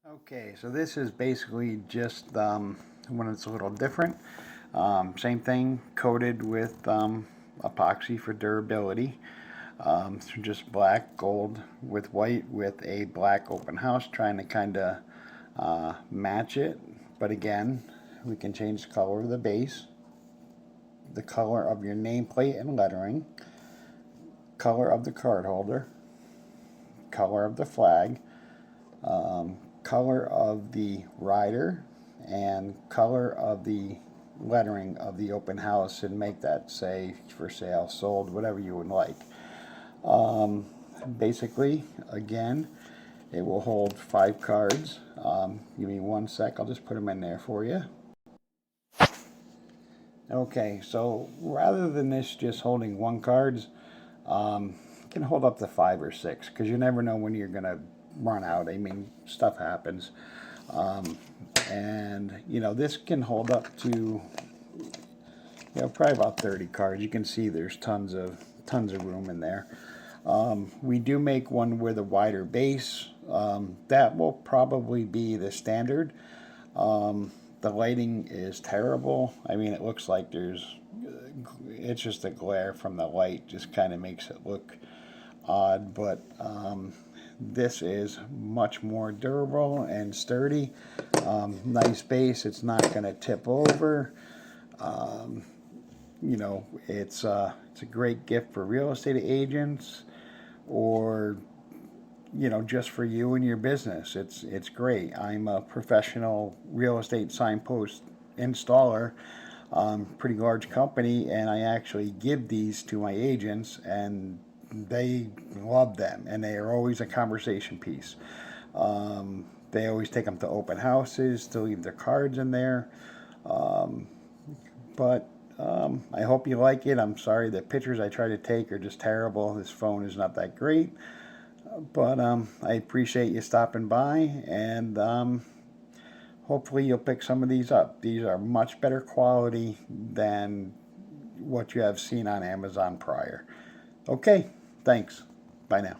Okay, so this is basically just when it's a little different. Same thing, coated with epoxy for durability. So just black, gold with white with a black open house, trying to kind of match it. But again, we can change the color of the base, the color of your nameplate and lettering, color of the card holder, color of the flag, color of the rider, and color of the lettering of the open house, and make that say for sale, sold, whatever you would like. Basically, again, it will hold 5 cards. Give me 1 sec, I'll just put them in there for you. Okay, so rather than this just holding 1 cards, it can hold up to 5 or 6, because you never know when you're gonna run out. I mean, stuff happens. And you know, this can hold up to, you know, probably about 30 cards. You can see there's tons of room in there. We do make one with a wider base. That will probably be the standard. The lighting is terrible. I mean, it looks like it's just a glare from the light, just kind of makes it look odd, but this is much more durable and sturdy. Nice base, it's not going to tip over. You know, it's a great gift for real estate agents, or you know, just for you and your business. It's great. I'm a professional real estate signpost installer, pretty large company, and I actually give these to my agents, and they love them, and they are always a conversation piece. They always take them to open houses to leave their cards in there. But I hope you like it. I'm sorry the pictures I try to take are just terrible. This phone is not that great. But I appreciate you stopping by, and hopefully you'll pick some of these up. These are much better quality than what you have seen on Amazon prior. Okay, thanks. Bye now.